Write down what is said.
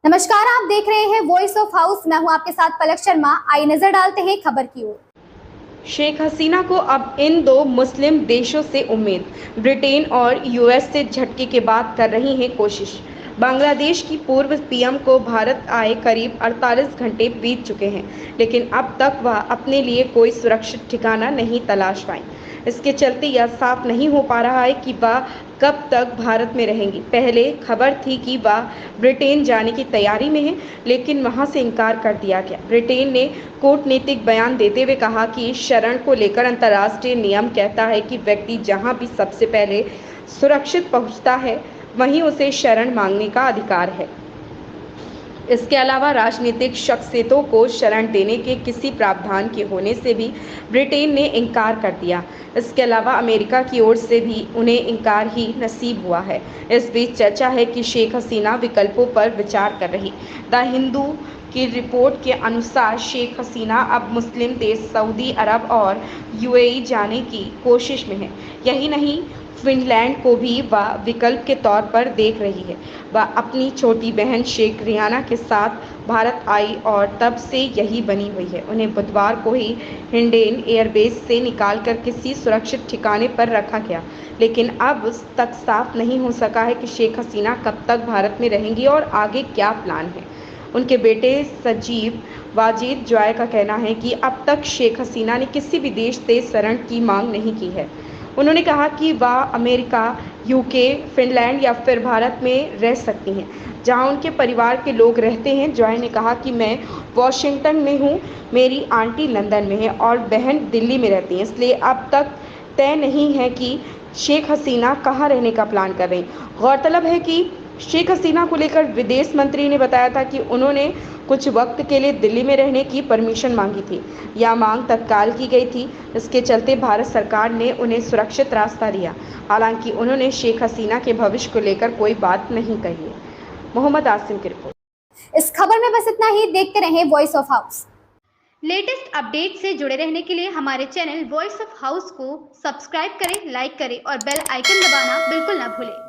नमस्कार, आप देख रहे हैं वॉइस ऑफ हाउस। मैं हूं आपके साथ पलक शर्मा। आइए नजर डालते हैं खबर की ओर। शेख हसीना को अब इन दो मुस्लिम देशों से उम्मीद। ब्रिटेन और यूएस से झटके के बाद कर रही हैं कोशिश। बांग्लादेश की पूर्व पीएम को भारत आए करीब 48 घंटे बीत चुके हैं, लेकिन अब तक वह अपने लिए कोई सुरक्षित ठिकाना नहीं तलाश पाई। इसके चलते यह साफ नहीं हो पा रहा है कि वह कब तक भारत में रहेंगी। पहले खबर थी कि वह ब्रिटेन जाने की तैयारी में है, लेकिन वहां से इनकार कर दिया गया। ब्रिटेन ने कूटनीतिक बयान देते हुए कहा कि शरण को लेकर अंतर्राष्ट्रीय नियम कहता है कि व्यक्ति जहां भी सबसे पहले सुरक्षित पहुंचता है, वहीं उसे शरण मांगने का अधिकार है। इसके अलावा राजनीतिक शख्सियतों को शरण देने के किसी प्रावधान के होने से भी ब्रिटेन ने इनकार कर दिया। इसके अलावा अमेरिका की ओर से भी उन्हें इनकार ही नसीब हुआ है। इस बीच चर्चा है कि शेख हसीना विकल्पों पर विचार कर रही। द हिंदू की रिपोर्ट के अनुसार शेख हसीना अब मुस्लिम देश सऊदी अरब और यूएई जाने की कोशिश में है। यही नहीं, फिनलैंड को भी वह विकल्प के तौर पर देख रही है। वह अपनी छोटी बहन शेख रियाना के साथ भारत आई और तब से यही बनी हुई है। उन्हें बुधवार को ही हिंडेन एयरबेस से निकालकर किसी सुरक्षित ठिकाने पर रखा गया, लेकिन अब तक साफ नहीं हो सका है कि शेख हसीना कब तक भारत में रहेंगी और आगे क्या प्लान है। उनके बेटे सजीव वाजिद जॉय का कहना है कि अब तक शेख हसीना ने किसी भी देश से शरण की मांग नहीं की है। उन्होंने कहा कि वह अमेरिका, यूके, फिनलैंड या फिर भारत में रह सकती हैं, जहां उनके परिवार के लोग रहते हैं। जॉय ने कहा कि मैं वॉशिंगटन में हूं, मेरी आंटी लंदन में है और बहन दिल्ली में रहती हैं, इसलिए अब तक तय नहीं है कि शेख हसीना कहां रहने का प्लान कर रही हैं। गौरतलब है कि शेख हसीना को लेकर विदेश मंत्री ने बताया था कि उन्होंने कुछ वक्त के लिए दिल्ली में रहने की परमिशन मांगी थी। यह मांग तत्काल की गई थी। इसके चलते भारत सरकार ने उन्हें सुरक्षित रास्ता दिया। हालांकि उन्होंने शेख हसीना के भविष्य को लेकर कोई बात नहीं कही है। मोहम्मद आसिम की रिपोर्ट। इस खबर में बस इतना ही। देखते रहें voice of house. Latest update से जुड़े रहने के लिए हमारे चैनल वॉइस ऑफ हाउस को सब्सक्राइब करें, लाइक करें और बेल आइकन दबाना बिल्कुल ना भूलें।